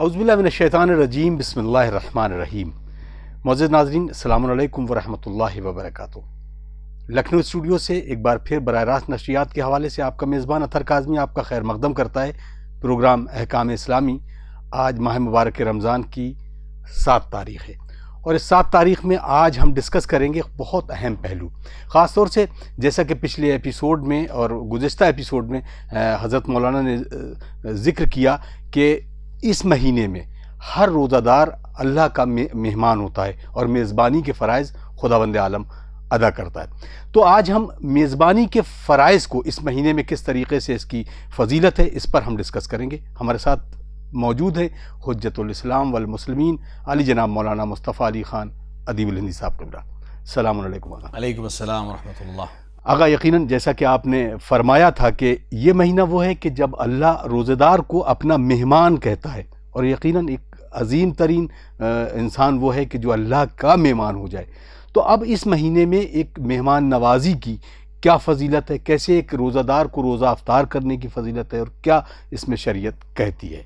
اعوذ باللہ من الشیطان الرجیم، بسم اللہ الرحمن الرحیم۔ معزز ناظرین، السلام علیکم ورحمۃ اللہ وبرکاتہ۔ لکھنؤ اسٹوڈیو سے ایک بار پھر براہ راست نشریات کے حوالے سے آپ کا میزبان اطہر کاظمی آپ کا خیر مقدم کرتا ہے۔ پروگرام احکام اسلامی۔ آج ماہ مبارک رمضان کی 7 تاریخ ہے، اور اس 7 تاریخ میں آج ہم ڈسکس کریں گے بہت اہم پہلو، خاص طور سے جیسا کہ پچھلے ایپیسوڈ میں اور گزشتہ ایپیسوڈ میں حضرت مولانا نے ذکر کیا کہ اس مہینے میں ہر روزہ دار اللہ کا مہمان ہوتا ہے اور میزبانی کے فرائض خداوند عالم ادا کرتا ہے۔ تو آج ہم میزبانی کے فرائض کو اس مہینے میں کس طریقے سے اس کی فضیلت ہے، اس پر ہم ڈسکس کریں گے۔ ہمارے ساتھ موجود ہے حجت الاسلام والمسلمین علی جناب مولانا مصطفیٰ علی خان ادیب الہندی صاحب قبلہ۔ السلام علیکم آقا۔ علیکم السلام ورحمۃ اللہ۔ آقا، یقیناً جیسا کہ آپ نے فرمایا تھا کہ یہ مہینہ وہ ہے کہ جب اللہ روزہ دار کو اپنا مہمان کہتا ہے، اور یقیناً ایک عظیم ترین انسان وہ ہے کہ جو اللہ کا مہمان ہو جائے۔ تو اب اس مہینے میں ایک مہمان نوازی کی کیا فضیلت ہے، کیسے ایک روزہ دار کو روزہ افطار کرنے کی فضیلت ہے، اور کیا اس میں شریعت کہتی ہے؟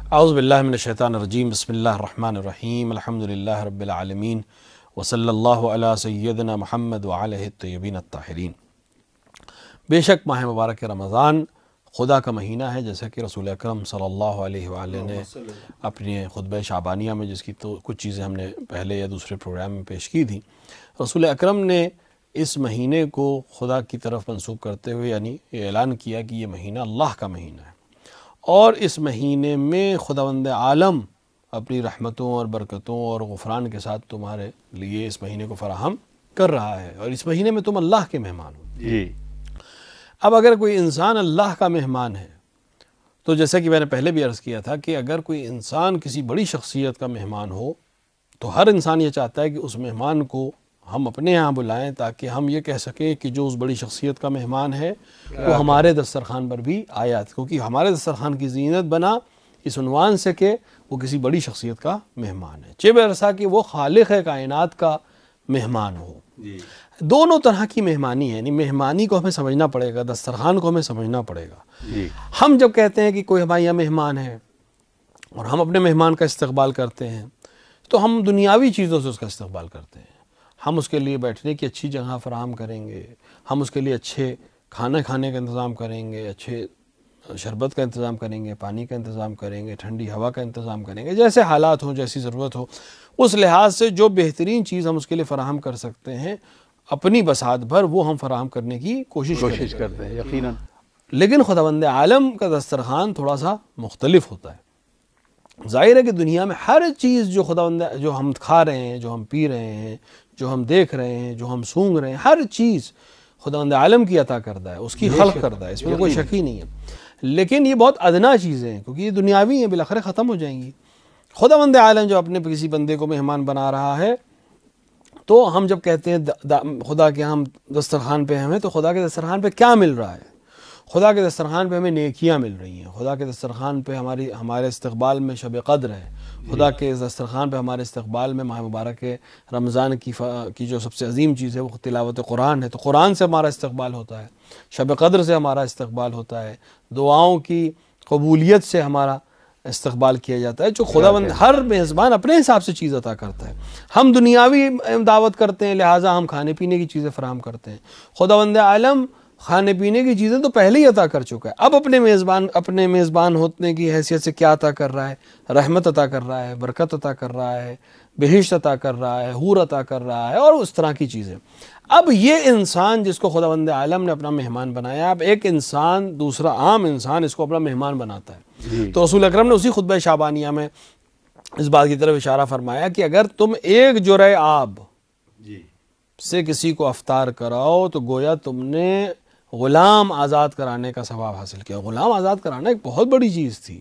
اعوذ باللہ من الشیطان الرجیم، بسم اللہ الرحمن الرحیم، الحمدللہ رب العالمین، وصلی اللہ علی سیدنا محمد وعلیہ الطیبین الطاہرین۔ بے شک ماہ مبارک رمضان خدا کا مہینہ ہے، جیسا کہ رسول اکرم صلی اللہ علیہ وآلہ نے اپنے خطبہ شعبانیہ میں، جس کی تو کچھ چیزیں ہم نے پہلے یا دوسرے پروگرام میں پیش کی تھی، رسول اکرم نے اس مہینے کو خدا کی طرف منسوب کرتے ہوئے یعنی اعلان کیا کہ یہ مہینہ اللہ کا مہینہ ہے، اور اس مہینے میں خداوند عالم اپنی رحمتوں اور برکتوں اور غفران کے ساتھ تمہارے لیے اس مہینے کو فراہم کر رہا ہے، اور اس مہینے میں تم اللہ کے مہمان ہو۔ جی۔ اب اگر کوئی انسان اللہ کا مہمان ہے، تو جیسا کہ میں نے پہلے بھی عرض کیا تھا کہ اگر کوئی انسان کسی بڑی شخصیت کا مہمان ہو، تو ہر انسان یہ چاہتا ہے کہ اس مہمان کو ہم اپنے ہاں بلائیں، تاکہ ہم یہ کہہ سکیں کہ جو اس بڑی شخصیت کا مہمان ہے وہ ہمارے دسترخوان پر بھی آیا، کیونکہ ہمارے دسترخوان کی زینت بنا اس عنوان سے کہ وہ کسی بڑی شخصیت کا مہمان ہے، چہ برسا کہ وہ خالق کائنات کا مہمان ہو۔ دونوں طرح کی مہمانی ہے، یعنی مہمانی کو ہمیں سمجھنا پڑے گا، دسترخوان کو ہمیں سمجھنا پڑے گا۔ ہم جب کہتے ہیں کہ کوئی ہمارے یہاں مہمان ہے اور ہم اپنے مہمان کا استقبال کرتے ہیں، تو ہم دنیاوی چیزوں سے اس کا استقبال کرتے ہیں۔ ہم اس کے لیے بیٹھنے کی اچھی جگہ فراہم کریں گے، ہم اس کے لیے اچھے کھانا کھانے کا انتظام کریں گے، اچھے شربت کا انتظام کریں گے، پانی کا انتظام کریں گے، ٹھنڈی ہوا کا انتظام کریں گے، جیسے حالات ہوں، جیسی ضرورت ہو، اس لحاظ سے جو بہترین چیز ہم اس کے لیے فراہم کر سکتے ہیں اپنی بساط بھر وہ ہم فراہم کرنے کی کوشش کرتے ہیں یقیناً۔ لیکن خداوند عالم کا دسترخوان تھوڑا سا مختلف ہوتا ہے۔ ظاہر ہے کہ دنیا میں ہر چیز جو ہم کھا رہے ہیں، جو ہم پی رہے ہیں، جو ہم دیکھ رہے ہیں، جو ہم سونگ رہے ہیں، ہر چیز خداوند عالم کی عطا کردہ ہے، اس کی خلق کردہ ہے، اس میں کوئی شک ہی نہیں ہے۔ لیکن یہ بہت ادنا چیزیں ہیں، کیونکہ یہ دنیاوی ہیں، بالآخر ختم ہو جائیں گی۔ خداوند عالم جو اپنے کسی بندے کو مہمان بنا رہا ہے، تو ہم جب کہتے ہیں خدا کے ہم دسترخوان پہ ہمیں، تو خدا کے دسترخوان پہ کیا مل رہا ہے؟ خدا کے دسترخوان پہ ہمیں نیکیاں مل رہی ہیں، خدا کے دسترخوان پہ ہمارے استقبال میں شب قدر ہے، خدا کے دسترخوان پہ ہمارے استقبال میں ماہ مبارک رمضان کی جو سب سے عظیم چیز ہے وہ تلاوت قرآن ہے، تو قرآن سے ہمارا استقبال ہوتا ہے، شب قدر سے ہمارا استقبال ہوتا ہے، دعاؤں کی قبولیت سے ہمارا استقبال کیا جاتا ہے، جو خداوند ہر میزبان اپنے حساب سے چیز عطا کرتا ہے۔ ہم دنیاوی دعوت کرتے ہیں، لہٰذا ہم کھانے پینے کی چیزیں فراہم کرتے ہیں۔ خداوند عالم کھانے پینے کی چیزیں تو پہلے ہی عطا کر چکا ہے، اب اپنے میزبان ہونے کی حیثیت سے کیا عطا کر رہا ہے؟ رحمت عطا کر رہا ہے، برکت عطا کر رہا ہے، بہشت عطا کر رہا ہے، حور عطا کر رہا ہے، اور اس طرح کی چیزیں۔ اب یہ انسان جس کو خداوند عالم نے اپنا مہمان بنایا، اب ایک انسان دوسرا عام انسان اس کو اپنا مہمان بناتا ہے، تو رسول اکرم نے اسی خطبہ شعبانیہ میں اس بات کی طرف اشارہ فرمایا کہ اگر تم ایک جرعہ آب سے کسی کو افطار کراؤ تو گویا تم نے غلام آزاد کرانے کا ثواب حاصل کیا۔ غلام آزاد کرانا ایک بہت بڑی چیز تھی،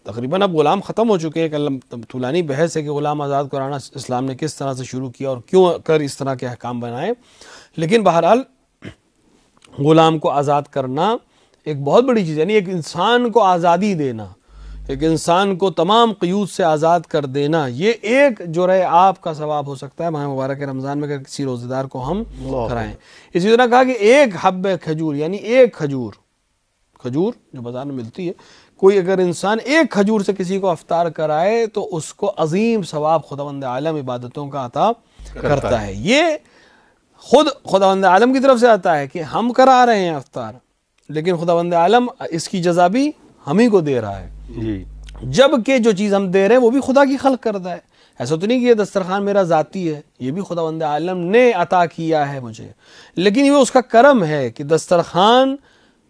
تقریباً اب غلام ختم ہو چکے ہیں، طولانی بحث ہے کہ غلام آزاد کرانا اسلام نے کس طرح سے شروع کیا اور کیوں کر اس طرح کے احکام بنائے، لیکن بہرحال غلام کو آزاد کرنا ایک بہت بڑی چیز ہے، یعنی ایک انسان کو آزادی دینا، ایک انسان کو تمام قیود سے آزاد کر دینا، یہ ایک جرعہ آب کا ثواب ہو سکتا ہے ماہ مبارک رمضان میں اگر کسی روزہ دار کو ہم کرائیں۔ اسی طرح کہا کہ ایک حب کھجور، یعنی ایک کھجور جو بازار میں ملتی ہے، کوئی اگر انسان ایک کھجور سے کسی کو افطار کرائے تو اس کو عظیم ثواب خداوند عالم عبادتوں کا عطا کرتا ہے. یہ خود خداوند عالم کی طرف سے آتا ہے کہ ہم کرا رہے ہیں افطار، لیکن خداوند عالم اس کی جزا بھی ہم ہی کو دے رہا ہے. جی جبکہ جو چیز ہم دے رہے ہیں وہ بھی خدا کی خلق کرتا ہے. ایسا تو نہیں کہ یہ دسترخوان میرا ذاتی ہے، یہ بھی خداوند عالم نے عطا کیا ہے مجھے، لیکن یہ اس کا کرم ہے کہ دسترخوان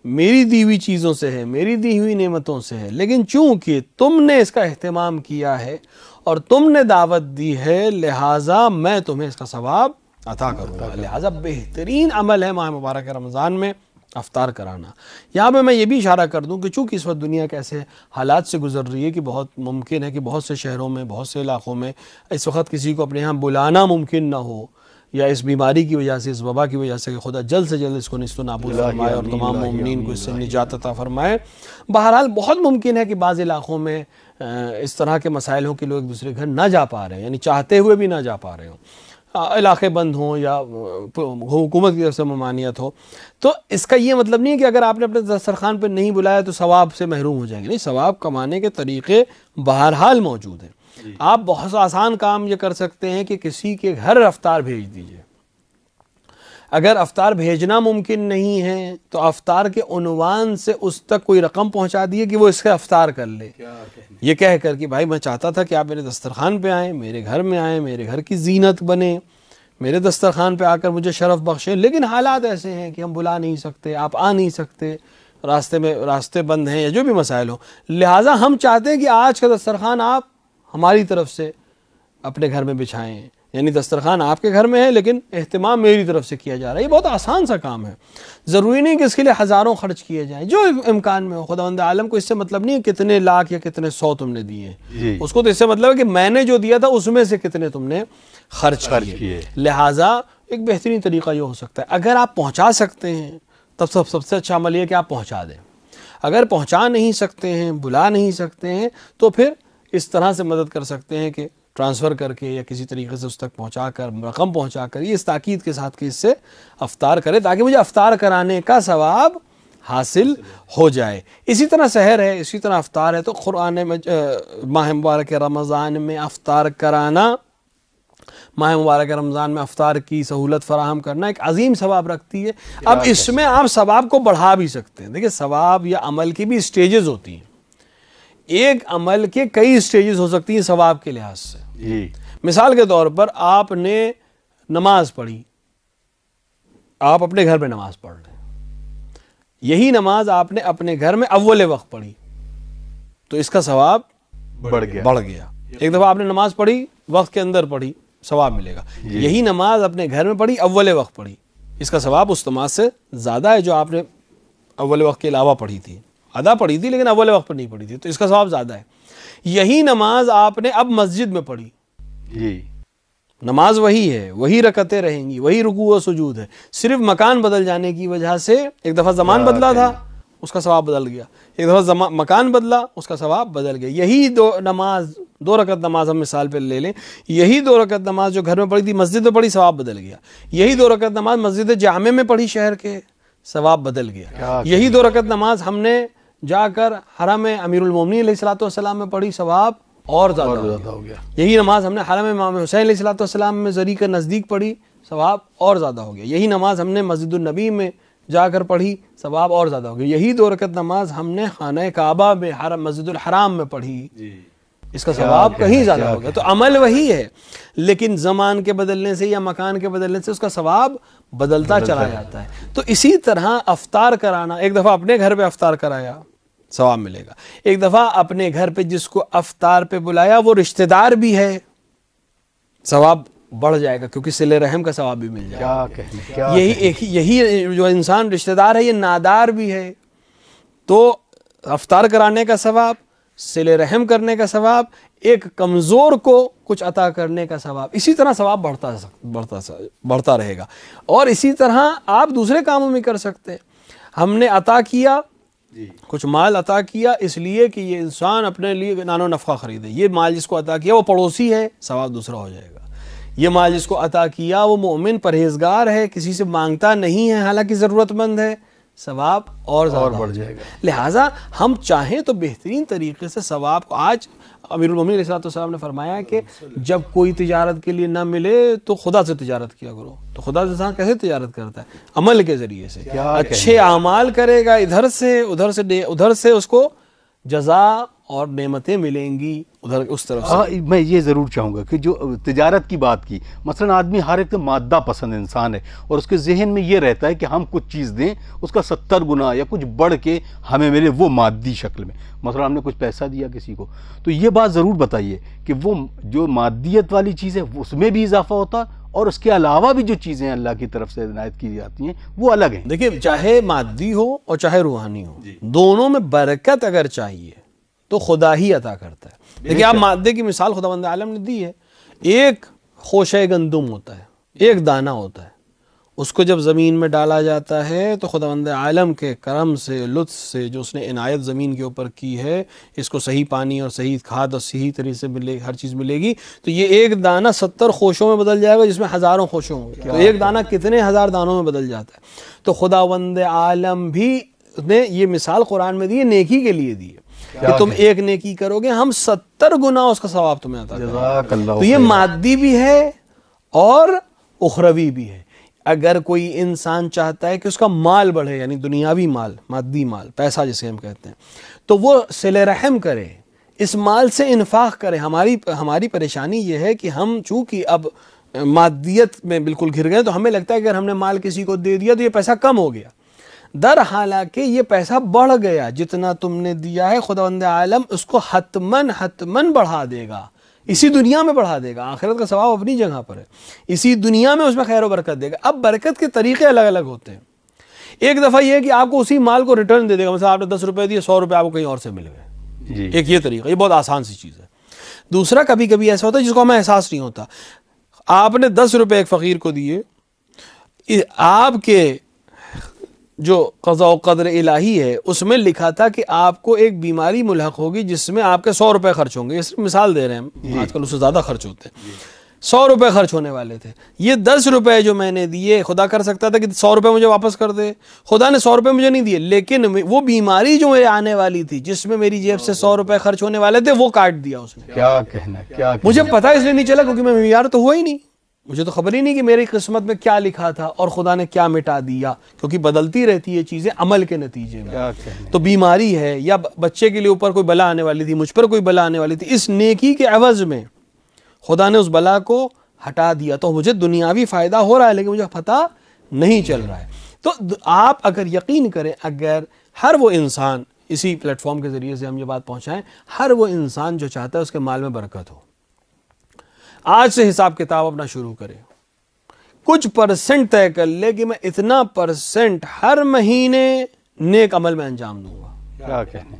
میری دی ہوئی چیزوں سے ہے، میری دی ہوئی نعمتوں سے ہے، لیکن چونکہ تم نے اس کا اہتمام کیا ہے اور تم نے دعوت دی ہے، لہٰذا میں تمہیں اس کا ثواب عطا کروں گا. لہٰذا بہترین عمل ہے ماہ مبارک رمضان میں افطار کرانا. یہاں پہ میں یہ بھی اشارہ کر دوں کہ چونکہ اس وقت دنیا کے ایسے حالات سے گزر رہی ہے کہ بہت ممکن ہے کہ بہت سے شہروں میں، بہت سے علاقوں میں اس وقت کسی کو اپنے یہاں بلانا ممکن نہ ہو، یا اس بیماری کی وجہ سے، اس وبا کی وجہ سے، کہ خدا جلد سے جلد اس کو نیست و نابود فرمائے اور تمام مومنین کو اس سے نجات عطا فرمائے. بہرحال بہت ممکن ہے کہ بعض علاقوں میں اس طرح کے مسائل ہوں کہ لوگ ایک دوسرے گھر نہ جا پا رہے ہیں، یعنی چاہتے ہوئے بھی نہ جا پا رہے ہوں، علاقے بند ہوں یا حکومت کی طرف سے ممانعت ہو. تو اس کا یہ مطلب نہیں ہے کہ اگر آپ نے اپنے دسترخوان پہ نہیں بلایا تو ثواب سے محروم ہو جائیں گے. نہیں، ثواب کمانے کے طریقے بہرحال موجود ہیں. آپ بہت آسان کام یہ کر سکتے ہیں کہ کسی کے گھر افطار بھیج دیجئے. اگر افطار بھیجنا ممکن نہیں ہے تو افطار کے عنوان سے اس تک کوئی رقم پہنچا دیے کہ وہ اس کا افطار کر لے، یہ کہہ کر کہ بھائی میں چاہتا تھا کہ آپ میرے دسترخوان پہ آئیں، میرے گھر میں آئیں، میرے گھر کی زینت بنے، میرے دسترخوان پہ آ کر مجھے شرف بخشیں، لیکن حالات ایسے ہیں کہ ہم بلا نہیں سکتے، آپ آ نہیں سکتے، راستے بند ہیں یا جو بھی مسائل ہوں، لہٰذا ہم چاہتے ہیں کہ آج کا دسترخوان آپ ہماری طرف سے اپنے گھر میں بچھائیں. یعنی دسترخوان آپ کے گھر میں ہے لیکن اہتمام میری طرف سے کیا جا رہا ہے. یہ بہت آسان سا کام ہے، ضروری نہیں کہ اس کے لیے ہزاروں خرچ کیے جائیں، جو امکان میں ہو. خداوند عالم کو اس سے مطلب نہیں ہے کتنے لاکھ یا کتنے سو تم نے دیے، اس کو تو اس سے مطلب ہے کہ میں نے جو دیا تھا اس میں سے کتنے تم نے خرچ کیے. لہٰذا ایک بہترین طریقہ یہ ہو سکتا ہے، اگر آپ پہنچا سکتے ہیں تب سب سے اچھا عمل یہ کہ آپ پہنچا دیں. اگر پہنچا نہیں سکتے ہیں، بلا نہیں سکتے ہیں، تو پھر اس طرح سے مدد کر سکتے ہیں کہ ٹرانسفر کر کے یا کسی طریقے سے اس تک پہنچا کر، رقم پہنچا کر، یہ اس تاکید کے ساتھ کہ اس سے افطار کرے تاکہ مجھے افطار کرانے کا ثواب حاصل ہو جائے. اسی طرح سحر ہے، اسی طرح افطار ہے. تو قرآن میں ماہ مبارک رمضان میں افطار کرانا، ماہ مبارک رمضان میں افطار کی سہولت فراہم کرنا ایک عظیم ثواب رکھتی ہے. اب اس میں آپ ثواب کو بڑھا بھی سکتے ہیں. دیکھیں، ثواب یا عمل کی بھی سٹیجز ہوتی ہیں. ایک عمل کے کئی سٹیجز ہو سکتی ہیں ثواب کے لحاظ سے. مثال کے طور پر آپ نے نماز پڑھی، آپ اپنے گھر میں نماز پڑھ رہے ہیں، یہی نماز آپ نے اپنے گھر میں اول وقت پڑھی تو اس کا ثواب بڑھ گیا. ایک دفعہ آپ نے نماز پڑھی، وقت کے اندر پڑھی، ثواب ملے گا. یہی نماز اپنے گھر میں پڑھی، اول وقت پڑھی، اس کا ثواب اس نماز سے زیادہ ہے جو آپ نے اول وقت کے علاوہ پڑھی تھی. ادا پڑھی تھی لیکن اول وقت پر نہیں پڑھی تھی تو اس کا ثواب زیادہ ہے. یہی نماز آپ نے اب مسجد میں پڑھی، نماز وہی ہے، وہی رکعتیں رہیں گی، وہی رکوع و سجود ہے، صرف مکان بدل جانے کی وجہ سے ایک دفعہ زمان بدلا تھا، اس کا ثواب بدل گیا، ایک دفعہ مکان بدلا، اس کا ثواب بدل گیا. یہی دو رکعت نماز ہم مثال پہ لے لیں، یہی 2 رکعت نماز جو گھر میں پڑھی تھی مسجد میں پڑھی، ثواب بدل گیا. یہی 2 رکعت نماز مسجد جامع میں پڑھی شہر کے، ثواب بدل گیا. یہی 2 رکعت نماز ہم نے جا کر حرم امیر المومنین علیہ الصلوۃ والسلام میں پڑھی، ثواب اور زیادہ ہو گیا. یہی نماز ہم نے حرم امام حسین علیہ الصلوۃ والسلام میں زری کے نزدیک پڑھی، ثواب اور زیادہ ہو گیا. یہی نماز ہم نے مسجد النبی میں جا کر پڑھی، ثواب اور زیادہ ہو گیا. یہی 2 رکعت نماز ہم نے خانہ کعبہ میں مسجد الحرام میں پڑھی، اس کا ثواب کہیں زیادہ ہو گیا. تو عمل وہی ہے لیکن زمان کے بدلنے سے یا مکان کے بدلنے سے اس کا ثواب بدلتا چلا جاتا ہے. تو اسی طرح افطار کرانا، ایک دفعہ اپنے گھر پہ افطار کرایا، ثواب ملے گا. ایک دفعہ اپنے گھر پہ جس کو افطار پہ بلایا وہ رشتہ دار بھی ہے، ثواب بڑھ جائے گا کیونکہ صلہ رحم کا ثواب بھی مل جائے گا. یہی جو انسان رشتہ دار ہے یہ نادار بھی ہے، تو افطار کرانے کا ثواب، صلہ رحم کرنے کا ثواب، ایک کمزور کو کچھ عطا کرنے کا ثواب، اسی طرح ثواب بڑھتا رہے گا. اور اسی طرح آپ دوسرے کاموں میں کر سکتے ہیں. ہم نے عطا کیا، کچھ مال عطا کیا اس لیے کہ یہ انسان اپنے لیے نان و نفقہ خریدے، یہ مال جس کو عطا کیا وہ پڑوسی ہے، ثواب دوسرا ہو جائے گا. یہ مال جس کو عطا کیا وہ مومن پرہیزگار ہے، کسی سے مانگتا نہیں ہے حالانکہ ضرورت مند ہے، ثواب اور زیادہ بڑھ جائے گا. لہٰذا ہم چاہیں تو بہترین طریقے سے ثواب کو، آج امیر المومنین علیہ السلام نے فرمایا کہ جب کوئی تجارت کے لیے نہ ملے تو خدا سے تجارت کیا کرو. تو خدا سے انسان کیسے تجارت کرتا ہے؟ عمل کے ذریعے سے. اچھے اعمال کرے گا ادھر سے اس کو جزا اور نعمتیں ملیں گی ادھر اس طرف سے. میں یہ ضرور چاہوں گا کہ جو تجارت کی بات کی، مثلا آدمی ہر ایک مادہ پسند انسان ہے اور اس کے ذہن میں یہ رہتا ہے کہ ہم کچھ چیز دیں اس کا 70 گنا یا کچھ بڑھ کے ہمیں ملے، وہ مادی شکل میں. مثلا ہم نے کچھ پیسہ دیا کسی کو تو یہ بات ضرور بتائیے کہ وہ جو مادیت والی چیز ہے اس میں بھی اضافہ ہوتا اور اس کے علاوہ بھی جو چیزیں اللہ کی طرف سے عنایت کی جاتی ہیں وہ الگ ہیں. دیکھیں چاہے مادی ہو اور چاہے روحانی ہو، دونوں میں برکت اگر چاہیے تو خدا ہی عطا کرتا ہے. دیکھیں آپ مادے کی مثال خداوند عالم نے دی ہے. ایک خوشہ گندم ہوتا ہے، ایک دانہ ہوتا ہے، اس کو جب زمین میں ڈالا جاتا ہے تو خداوند عالم کے کرم سے، لطف سے، جو اس نے عنایت زمین کے اوپر کی ہے، اس کو صحیح پانی اور صحیح کھاد اور صحیح طریقے سے ملے، ہر چیز ملے گی تو یہ ایک دانہ 70 خوشوں میں بدل جائے گا جس میں ہزاروں خوشوں ہوں گے. تو ایک دانہ کتنے ہزار دانوں میں بدل جاتا ہے. تو خداوند عالم بھی نے یہ مثال قرآن میں دی ہے، نیکی کے لیے دی ہے کہ تم ایک نیکی کرو گے ہم 70 گنا اس کا ثواب تمہیں عطا کریں گے. تو یہ مادی بھی ہے اور اخروی بھی ہے. اگر کوئی انسان چاہتا ہے کہ اس کا مال بڑھے، یعنی دنیاوی مال، مادی مال، پیسہ جسے ہم کہتے ہیں، تو وہ صلہ رحم کرے، اس مال سے انفاق کرے. ہماری پریشانی یہ ہے کہ ہم چونکہ اب مادیت میں بالکل گھر گئے تو ہمیں لگتا ہے کہ اگر ہم نے مال کسی کو دے دیا تو یہ پیسہ کم ہو گیا. در حالانکہ یہ پیسہ بڑھ گیا، جتنا تم نے دیا ہے خداوند عالم اس کو حتماً بڑھا دے گا، اسی دنیا میں بڑھا دے گا. آخرت کا ثواب اپنی جگہ پر ہے، اسی دنیا میں اس میں خیر و برکت دے گا. اب برکت کے طریقے الگ الگ ہوتے ہیں. ایک دفعہ یہ ہے کہ آپ کو اسی مال کو ریٹرن دے دے گا، مثلا آپ نے 10 روپے دیے، 100 روپے آپ کو کہیں اور سے مل گئے. ایک یہ طریقہ، یہ بہت آسان سی چیز ہے. دوسرا کبھی کبھی ایسا ہوتا ہے جس کو ہمیں احساس نہیں ہوتا. آپ نے 10 روپے ایک فقیر کو دیے، آپ کے جو قضاء و قدر الہی ہے اس میں لکھا تھا کہ آپ کو ایک بیماری ملحق ہوگی جس میں آپ کے 100 روپے خرچ ہوں گے. یہ صرف مثال دے رہے ہیں، آج کل اس سے زیادہ خرچ ہوتے ہیں. 100 روپے خرچ ہونے والے تھے. یہ 10 روپے جو میں نے دیے، خدا کر سکتا تھا کہ 100 روپے مجھے واپس کر دے. خدا نے 100 روپے مجھے نہیں دیے، لیکن وہ بیماری جو میرے آنے والی تھی جس میں میری جیب سے 100 روپے خرچ ہونے والے تھے وہ کاٹ دیا اس نے. کیا کہنا. مجھے پتا اس لیے نہیں چلا کیونکہ میں بیمار تو ہوا ہی نہیں. مجھے تو خبر ہی نہیں کہ میری قسمت میں کیا لکھا تھا اور خدا نے کیا مٹا دیا، کیونکہ بدلتی رہتی ہے چیزیں عمل کے نتیجے میں. تو بیماری ہے یا بچے کے لیے اوپر کوئی بلا آنے والی تھی، مجھ پر کوئی بلا آنے والی تھی، اس نیکی کے عوض میں خدا نے اس بلا کو ہٹا دیا. تو مجھے دنیاوی فائدہ ہو رہا ہے لیکن مجھے پتہ نہیں چل رہا ہے. تو آپ اگر یقین کریں، اگر ہر وہ انسان، اسی پلیٹ فارم کے ذریعے سے ہم یہ بات پہنچائیں، ہر وہ انسان جو چاہتا ہے اس کے مال میں برکت ہو، آج سے حساب کتاب اپنا شروع کرے، کچھ پرسنٹ طے کر لے کہ میں اتنا پرسنٹ ہر مہینے نیک عمل میں انجام دوں گا. کیا کہنے.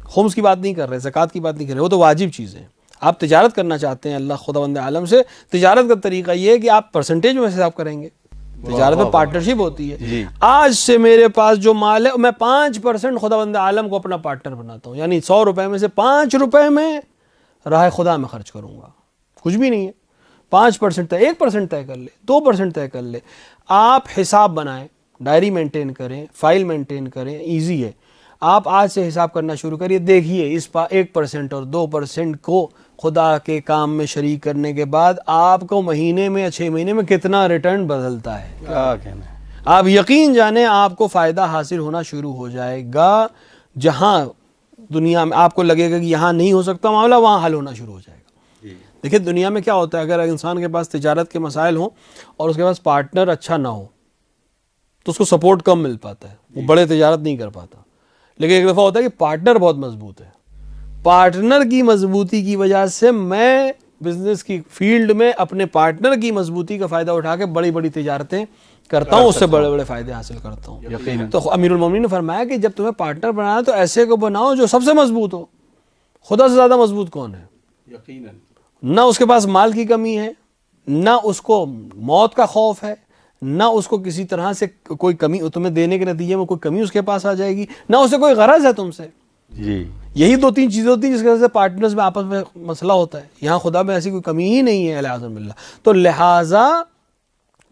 خمس کی بات نہیں کر رہے، زکوٰۃ کی بات نہیں کر رہے، وہ تو واجب چیزیں. آپ تجارت کرنا چاہتے ہیں اللہ خداوند عالم سے، تجارت کا طریقہ یہ ہے کہ آپ پرسنٹیج میں حساب کریں گے. تجارت میں پارٹنرشپ ہوتی ہے. آج سے میرے پاس جو مال ہے میں 5% خداوند عالم کو اپنا پارٹنر بناتا ہوں، یعنی 100 روپے میں سے 5 روپے میں راہ خدا میں خرچ کروں گا. کچھ بھی نہیں ہے، 5% 1% طے کر لے، 2% طے کر لے. آپ حساب بنائیں، ڈائری مینٹین کریں، فائل مینٹین کریں، ایزی ہے. آپ آج سے حساب کرنا شروع کریے، دیکھیے اس 1% اور 2% کو خدا کے کام میں شریک کرنے کے بعد آپ کو مہینے میں یا 6 مہینے میں کتنا ریٹرن بدلتا ہے. کیا کہنا ہے. آپ یقین جانیں آپ کو فائدہ حاصل ہونا شروع ہو جائے گا. جہاں دنیا میں آپ کو لگے گا کہ یہاں نہیں ہو سکتا معاملہ، وہاں حل ہونا شروع ہو جائے گا. دیکھیں دنیا میں کیا ہوتا ہے، اگر انسان کے پاس تجارت کے مسائل ہوں اور اس کے پاس پارٹنر اچھا نہ ہو تو اس کو سپورٹ کم مل پاتا ہے، وہ بڑے تجارت نہیں کر پاتا. لیکن ایک دفعہ ہوتا ہے کہ پارٹنر بہت مضبوط ہے، پارٹنر کی مضبوطی کی وجہ سے میں بزنس کی فیلڈ میں اپنے پارٹنر کی مضبوطی کا فائدہ اٹھا کے بڑی بڑی تجارتیں کرتا ہوں، اس سے بڑے بڑے فائدے حاصل کرتا ہوں. تو امیر المومنین نے فرمایا کہ جب تمہیں پارٹنر بنانا تو ایسے کو بناؤ جو سب سے مضبوط ہو. خدا سے زیادہ مضبوط کون ہے؟ یقیناً. نہ اس کے پاس مال کی کمی ہے، نہ اس کو موت کا خوف ہے، نہ اس کو کسی طرح سے کوئی کمی تمہیں دینے کے نتیجے میں کوئی کمی اس کے پاس آ جائے گی، نہ اسے کوئی غرض ہے تم سے. یہی 2-3 چیزیں ہوتی ہیں جس کی وجہ سے پارٹنرز میں آپس میں مسئلہ ہوتا ہے. یہاں خدا میں ایسی کوئی کمی ہی نہیں ہے الحمد للہ. تو لہٰذا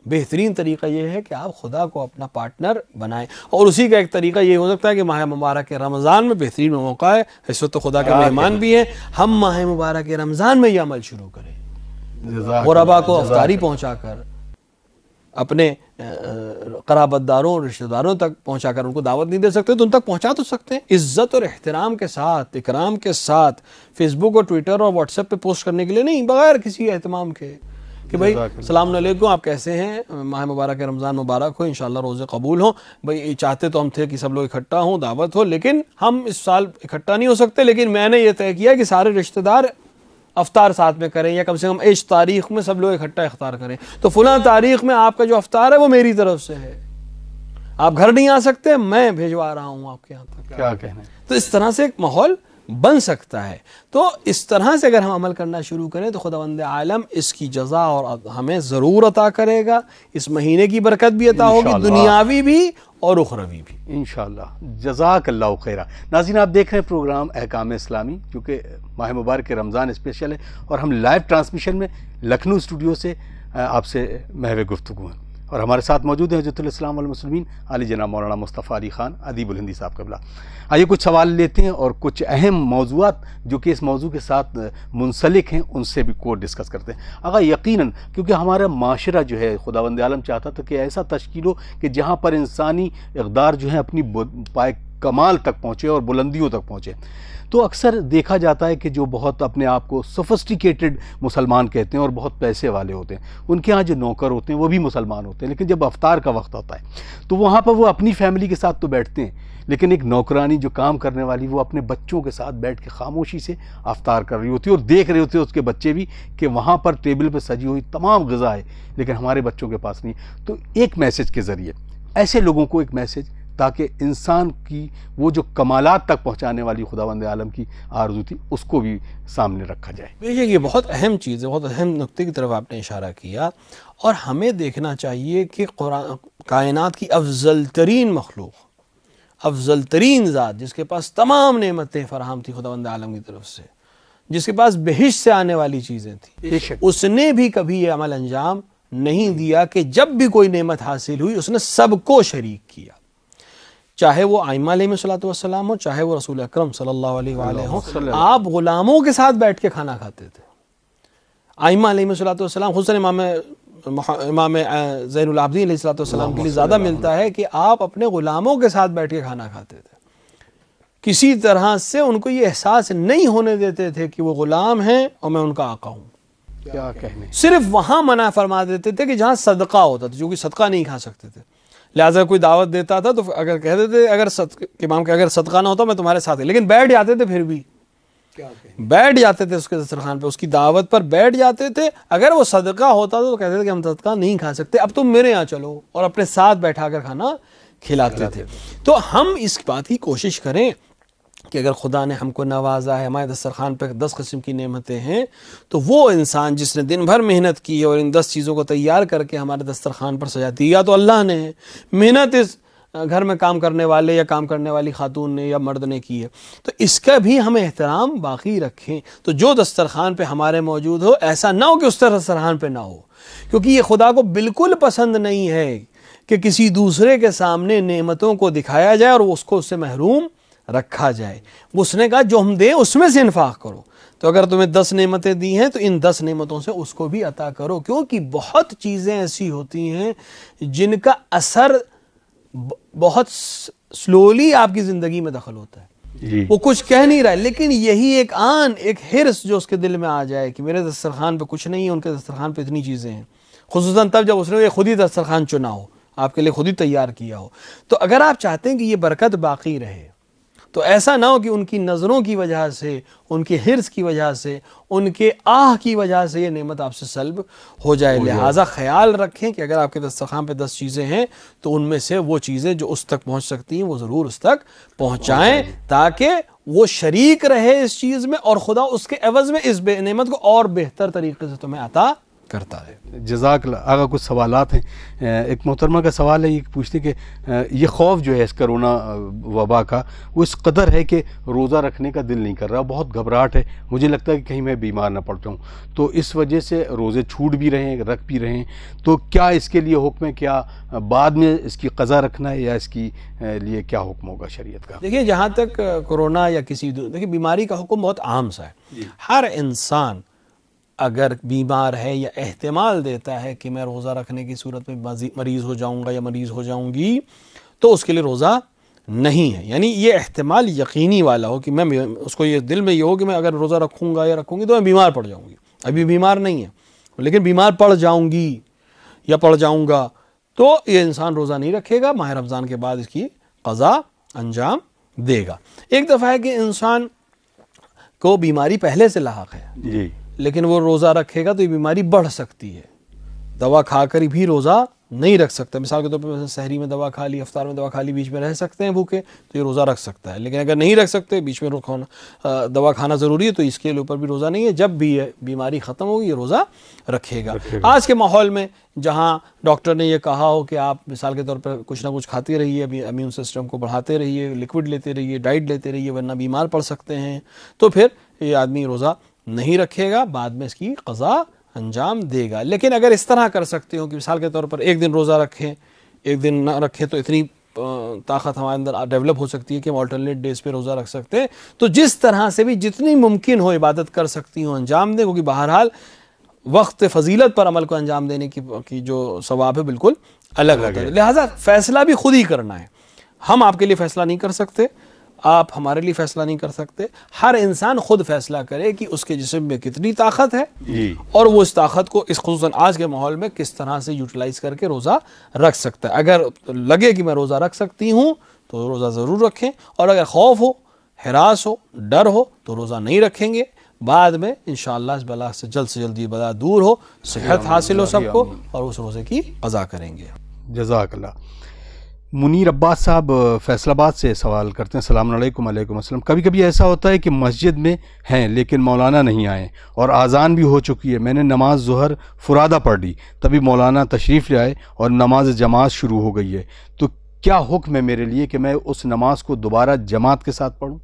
بہترین طریقہ یہ ہے کہ آپ خدا کو اپنا پارٹنر بنائیں. اور اسی کا ایک طریقہ یہ ہو سکتا ہے کہ ماہ مبارک رمضان میں بہترین موقع ہے, اس وقت تو خدا کے مہمان بھی ہیں, ہم ماہ مبارک رمضان میں یہ عمل شروع کریں. غربا کو افطاری پہنچا کر, اپنے قرابت داروں رشتہ داروں تک پہنچا کر, ان کو دعوت نہیں دے سکتے تو ان تک پہنچا تو سکتے ہیں عزت اور احترام کے ساتھ, اکرام کے ساتھ. فیس بک اور ٹویٹر اور واٹس ایپ پہ پوسٹ کرنے کے لیے نہیں, بغیر کسی اہتمام کے کہ بھائی السلام علیکم, آپ کیسے ہیں, ماہ مبارک رمضان مبارک ہو, انشاءاللہ روزے قبول ہوں. بھائی چاہتے تو ہم تھے کہ سب لوگ اکٹھا ہوں, دعوت ہو, لیکن ہم اس سال اکٹھا نہیں ہو سکتے, لیکن میں نے یہ طے کیا کہ سارے رشتہ دار افطار ساتھ میں کریں, یا کم سے کم اس تاریخ میں سب لوگ اکٹھا افطار کریں. تو فلاں تاریخ میں آپ کا جو افطار ہے وہ میری طرف سے ہے, آپ گھر نہیں آ سکتے, میں بھیجوا رہا ہوں آپ کے یہاں تک. کیا کہنا ہے. تو اس طرح سے ایک ماحول بن سکتا ہے. تو اس طرح سے اگر ہم عمل کرنا شروع کریں تو خداوند عالم اس کی جزا اور ہمیں ضرور عطا کرے گا. اس مہینے کی برکت بھی عطا ہوگی, دنیاوی بھی اور اخروی بھی انشاءاللہ. جزاک اللہ خیرہ. ناظرین, آپ دیکھ رہے ہیں پروگرام احکام اسلامی, کیونکہ ماہ مبارک رمضان اسپیشل ہے اور ہم لائیو ٹرانسمیشن میں لکھنؤ اسٹوڈیو سے آپ سے محو گفتگو ہیں, اور ہمارے ساتھ موجود ہیں حجت الاسلام والمسلمین علی جناب مولانا مصطفیٰ علی خان ادیب الہندی صاحب قبلہ. آئیے کچھ سوال لیتے ہیں اور کچھ اہم موضوعات جو کہ اس موضوع کے ساتھ منسلک ہیں ان سے بھی کو ڈسکس کرتے ہیں. آقا یقیناً کیونکہ ہمارا معاشرہ جو ہے خداوند عالم چاہتا تھا کہ ایسا تشکیل ہو کہ جہاں پر انسانی اقدار جو ہے اپنی پائے کمال تک پہنچے اور بلندیوں تک پہنچے. تو اکثر دیکھا جاتا ہے کہ جو بہت اپنے آپ کو سوفسٹیکیٹڈ مسلمان کہتے ہیں اور بہت پیسے والے ہوتے ہیں, ان کے ہاں جو نوکر ہوتے ہیں وہ بھی مسلمان ہوتے ہیں, لیکن جب افطار کا وقت ہوتا ہے تو وہاں پر وہ اپنی فیملی کے ساتھ تو بیٹھتے ہیں, لیکن ایک نوکرانی جو کام کرنے والی وہ اپنے بچوں کے ساتھ بیٹھ کے خاموشی سے افطار کر رہی ہوتی ہے, اور دیکھ رہے ہوتے ہیں اس کے بچے بھی کہ وہاں پر ٹیبل پہ سجی ہوئی تمام غذا ہے لیکن ہمارے بچوں کے پاس نہیں. تو ایک میسج کے ذریعے ایسے لوگوں کو ایک میسج, تاکہ انسان کی وہ جو کمالات تک پہنچانے والی خداوند عالم کی آرزو تھی اس کو بھی سامنے رکھا جائے. بے شک یہ بہت اہم چیز ہے, بہت اہم نقطے کی طرف آپ نے اشارہ کیا, اور ہمیں دیکھنا چاہیے کہ کائنات کی افضل ترین مخلوق, افضل ترین ذات, جس کے پاس تمام نعمتیں فراہم تھی خداوند عالم کی طرف سے, جس کے پاس بہشت سے آنے والی چیزیں تھیں, اس نے بھی کبھی یہ عمل انجام نہیں دیا کہ جب بھی کوئی نعمت حاصل ہوئی اس نے سب کو شریک کیا. چاہے وہ ائمہ علیہ السلام ہو, چاہے وہ رسول اکرم صلی اللہ علیہ وآلہ ہوں, آپ غلاموں کے ساتھ بیٹھ کے کھانا کھاتے تھے. ائمہ علیہ السلام, خصوصاً امام زین العابدین علیہ السلام کے لیے زیادہ ملتا ہے کہ آپ اپنے غلاموں کے ساتھ بیٹھ کے کھانا کھاتے تھے. کسی طرح سے ان کو یہ احساس نہیں ہونے دیتے تھے کہ وہ غلام ہیں اور میں ان کا آقا ہوں. کیا کہنے. صرف وہاں منع فرما دیتے تھے کہ جہاں صدقہ ہوتا تھا, جو کہ صدقہ نہیں کھا سکتے تھے. لہٰذا کوئی دعوت دیتا تھا تو اگر کہہ دیتے اگر امام کہ اگر صدقہ نہ ہوتا میں تمہارے ساتھ ہی, لیکن بیٹھ جاتے تھے, پھر بھی بیٹھ جاتے تھے اس کے دسترخوان پہ, اس کی دعوت پر بیٹھ جاتے تھے. اگر وہ صدقہ ہوتا تو کہتے تھے کہ ہم صدقہ نہیں کھا سکتے, اب تم میرے یہاں چلو, اور اپنے ساتھ بیٹھا کر کھانا کھلاتے تھے. تو ہم اس بات کی کوشش کریں کہ اگر خدا نے ہم کو نوازا ہے, ہمارے دسترخوان پہ 10 قسم کی نعمتیں ہیں, تو وہ انسان جس نے دن بھر محنت کی اور ان 10 چیزوں کو تیار کر کے ہمارے دسترخوان پر سجا دی, یا تو اللہ نے ہے, محنت اس گھر میں کام کرنے والے یا کام کرنے والی خاتون نے یا مرد نے کی ہے, تو اس کا بھی ہم احترام باقی رکھیں. تو جو دسترخوان پہ ہمارے موجود ہو, ایسا نہ ہو کہ اس دسترخوان پہ نہ ہو, کیونکہ یہ خدا کو بالکل پسند نہیں ہے کہ کسی دوسرے کے سامنے نعمتوں کو دکھایا جائے اور اس کو اس سے محروم رکھا جائے. اس نے کہا جو ہم دیں اس میں سے انفاق کرو, تو اگر تمہیں 10 نعمتیں دی ہیں تو ان 10 نعمتوں سے اس کو بھی عطا کرو, کیونکہ بہت چیزیں ایسی ہوتی ہیں جن کا اثر بہت سلولی آپ کی زندگی میں دخل ہوتا ہے. وہ کچھ کہہ نہیں رہا ہے, لیکن یہی ایک حرص جو اس کے دل میں آ جائے کہ میرے دسترخوان پہ کچھ نہیں ہے, ان کے دسترخوان پہ اتنی چیزیں ہیں, خصوصاً تب جب اس نے خود ہی دسترخوان چنا ہو, آپ کے لیے خود ہی تیار کیا ہو. تو اگر آپ چاہتے ہیں کہ یہ برکت باقی رہے, تو ایسا نہ ہو کہ ان کی نظروں کی وجہ سے, ان کے حرص کی وجہ سے, ان کے آہ کی وجہ سے یہ نعمت آپ سے سلب ہو جائے. لہٰذا خیال رکھیں کہ اگر آپ کے دسترخوان پہ 10 چیزیں ہیں تو ان میں سے وہ چیزیں جو اس تک پہنچ سکتی ہیں وہ ضرور اس تک پہنچائیں, تاکہ وہ شریک رہے اس چیز میں, اور خدا اس کے عوض میں اس نعمت کو اور بہتر طریقے سے تمہیں عطا کرتا رہے۔ جزاک اللہ۔ آگا کچھ سوالات ہیں۔ ایک محترمہ کا سوال ہے، یہ پوچھتے کہ یہ خوف جو ہے اس کرونا وبا کا وہ اس قدر ہے کہ روزہ رکھنے کا دل نہیں کر رہا، بہت گھبراہٹ ہے، مجھے لگتا ہے کہ کہیں میں بیمار نہ پڑ جاؤں، تو اس وجہ سے روزے چھوٹ بھی رہے ہیں، رکھ بھی رہے ہیں، تو کیا اس کے لیے حکم ہے؟ کیا بعد میں اس کی قضا رکھنا ہے یا اس کی لیے کیا حکم ہوگا شریعت کا؟ دیکھیے جہاں تک کرونا یا دیکھیے بیماری کا حکم بہت عام سا ہے۔ ہر انسان اگر بیمار ہے یا احتمال دیتا ہے کہ میں روزہ رکھنے کی صورت میں مریض ہو جاؤں گا یا مریض ہو جاؤں گی، تو اس کے لیے روزہ نہیں ہے۔ یعنی یہ احتمال یقینی والا ہو کہ میں اس کو یہ دل میں یہ ہو کہ میں اگر روزہ رکھوں گا یا رکھوں گی تو میں بیمار پڑ جاؤں گی، ابھی بیمار نہیں ہے لیکن بیمار پڑ جاؤں گی یا پڑ جاؤں گا، تو یہ انسان روزہ نہیں رکھے گا، ماہ رمضان کے بعد اس کی قضا انجام دے گا۔ ایک دفعہ ہے کہ انسان کو بیماری پہلے سے لاحق ہے جی، لیکن وہ روزہ رکھے گا تو یہ بیماری بڑھ سکتی ہے، دوا کھا کر بھی روزہ نہیں رکھ سکتا۔ مثال کے طور پر سحری میں دوا کھا لی، افطار میں دوا کھا لی، بیچ میں رہ سکتے ہیں بھوکے تو یہ روزہ رکھ سکتا ہے، لیکن اگر نہیں رکھ سکتے، بیچ میں دوا کھانا ضروری ہے تو اس کے اوپر بھی روزہ نہیں ہے، جب بھی یہ بیماری ختم ہوگی یہ روزہ رکھے گا۔ آج کے ماحول میں جہاں ڈاکٹر نے یہ کہا ہو کہ آپ مثال کے طور پر کچھ نہ کچھ کھاتے رہیے، امیون سسٹم کو بڑھاتے رہیے، لکوڈ لیتے رہیے، ڈائٹ لیتے رہیے، ورنہ بیمار پڑ سکتے ہیں، تو پھر یہ آدمی روزہ نہیں رکھے گا، بعد میں اس کی قضا انجام دے گا۔ لیکن اگر اس طرح کر سکتے ہو کہ مثال کے طور پر ایک دن روزہ رکھیں، ایک دن نہ رکھیں، تو اتنی طاقت ہمارے اندر ڈیولپ ہو سکتی ہے کہ ہم آلٹرنیٹ ڈیز پہ روزہ رکھ سکتے ہیں، تو جس طرح سے بھی جتنی ممکن ہو عبادت کر سکتی ہوں انجام دیں، کیونکہ بہرحال وقت فضیلت پر عمل کو انجام دینے کی جو ثواب ہے بالکل الگ ہوتا ہے، لہٰذا فیصلہ بھی خود ہی کرنا ہے۔ ہم آپ کے لیے فیصلہ نہیں کر سکتے، آپ ہمارے لیے فیصلہ نہیں کر سکتے، ہر انسان خود فیصلہ کرے کہ اس کے جسم میں کتنی طاقت ہے اور وہ اس طاقت کو اس خصوصاً آج کے ماحول میں کس طرح سے یوٹیلائز کر کے روزہ رکھ سکتا ہے۔ اگر لگے کہ میں روزہ رکھ سکتی ہوں تو روزہ ضرور رکھیں، اور اگر خوف ہو، ہراس ہو، ڈر ہو تو روزہ نہیں رکھیں گے، بعد میں انشاءاللہ اس بلا سے جلد یہ بلا دور ہو، صحت حاصل ہو سب کو، اور اس روزے کی قضا کریں گے۔ جزاک اللہ۔ منیر عباس صاحب فیصل آباد سے سوال کرتے ہیں، السلام علیکم۔ وعلیکم السلام۔ کبھی کبھی ایسا ہوتا ہے کہ مسجد میں ہیں لیکن مولانا نہیں آئے اور اذان بھی ہو چکی ہے، میں نے نماز ظہر فرادہ پڑھ لی، تبھی مولانا تشریف لے آئے اور نماز جماعت شروع ہو گئی ہے، تو کیا حکم ہے میرے لیے کہ میں اس نماز کو دوبارہ جماعت کے ساتھ پڑھوں؟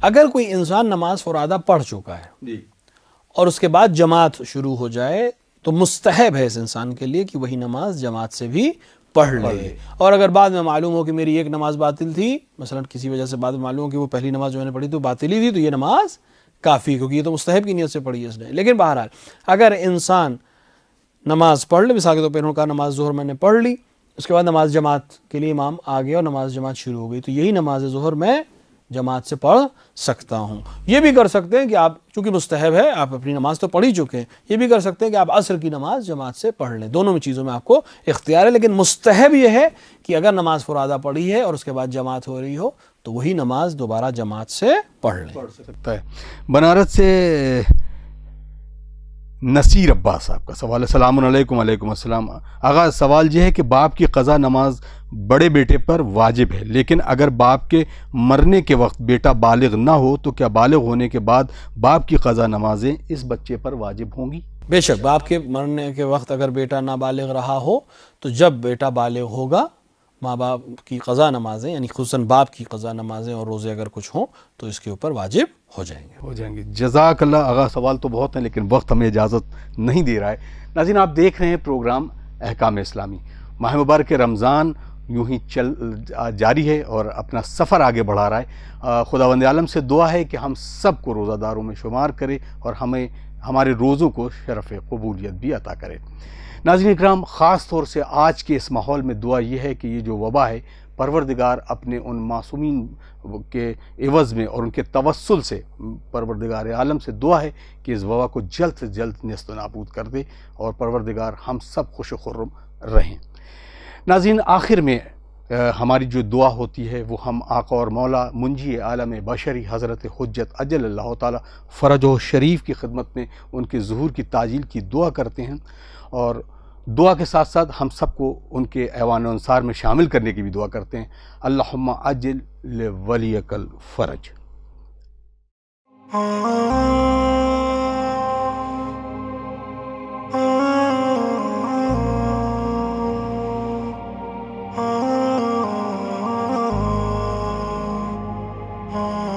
اگر کوئی انسان نماز فرادہ پڑھ چکا ہے اور اس کے بعد جماعت شروع ہو جائے تو مستحب ہے اس انسان کے لیے کہ وہی نماز جماعت سے بھی پڑھ لے، اور اگر بعد میں معلوم ہو کہ میری ایک نماز باطل تھی، مثلا کسی وجہ سے بعد میں معلوم ہو کہ وہ پہلی نماز جو میں نے پڑھی تو باطل ہی تھی، تو یہ نماز کافی، کیونکہ یہ تو مستحب کی نیت سے پڑھی ہے اس نے۔ لیکن بہرحال اگر انسان نماز پڑھ لے، مثال کے طور پر انہوں نے کہا نماز ظہر میں نے پڑھ لی، اس کے بعد نماز جماعت کے لیے امام آ گیا اور نماز جماعت شروع ہو گئی، تو یہی نماز ظہر میں جماعت سے پڑھ سکتا ہوں۔ یہ بھی کر سکتے ہیں کہ آپ چونکہ مستحب ہے، آپ اپنی نماز تو پڑھ ہی چکے ہیں، یہ بھی کر سکتے ہیں کہ آپ عصر کی نماز جماعت سے پڑھ لیں، دونوں میں چیزوں میں آپ کو اختیار ہے، لیکن مستحب یہ ہے کہ اگر نماز فرادہ پڑھی ہے اور اس کے بعد جماعت ہو رہی ہو تو وہی نماز دوبارہ جماعت سے پڑھ لیں۔ پڑھ سکتا ہے۔ بنارس سے نصیر عباس صاحب کا سوال ہے، السلام علیکم۔ وعلیکم السلام۔ آغاز سوال یہ ہے کہ باپ کی قضا نماز بڑے بیٹے پر واجب ہے، لیکن اگر باپ کے مرنے کے وقت بیٹا بالغ نہ ہو تو کیا بالغ ہونے کے بعد باپ کی قضا نمازیں اس بچے پر واجب ہوں گی؟ بے شک باپ کے مرنے کے وقت اگر بیٹا نابالغ رہا ہو تو جب بیٹا بالغ ہوگا ماں باپ کی قضا نمازیں، یعنی خصوصاً باپ کی قضا نمازیں اور روزے اگر کچھ ہوں تو اس کے اوپر واجب ہو جائیں گے۔ جزاک اللہ۔ آغاز سوال تو بہت ہیں لیکن وقت ہمیں اجازت نہیں دے رہا ہے۔ ناظرین آپ دیکھ رہے ہیں پروگرام احکام اسلامی۔ ماہ مبارک رمضان یوں ہی جاری ہے اور اپنا سفر آگے بڑھا رہا ہے۔ خداوند عالم سے دعا ہے کہ ہم سب کو روزہ داروں میں شمار کرے اور ہمیں ہمارے روزوں کو شرف قبولیت بھی عطا کرے۔ ناظرین اکرام، خاص طور سے آج کے اس ماحول میں دعا یہ ہے کہ یہ جو وبا ہے، پروردگار اپنے ان معصومین کے عوض میں اور ان کے توسل سے پروردگار عالم سے دعا ہے کہ اس وبا کو جلد سے جلد نیست و نابود کر دے اور پروردگار ہم سب خوش و خرم رہیں۔ ناظرین آخر میں ہماری جو دعا ہوتی ہے وہ ہم آقا اور مولا منجی عالم بشری حضرت حجت اجل اللہ تعالی فرجہ شریف کی خدمت میں ان کے ظہور کی تعجیل کی دعا کرتے ہیں، اور دعا کے ساتھ ساتھ ہم سب کو ان کے ایوان و انصار میں شامل کرنے کی بھی دعا کرتے ہیں۔ اللہم عجل لولیک الفرج۔ آ oh, oh.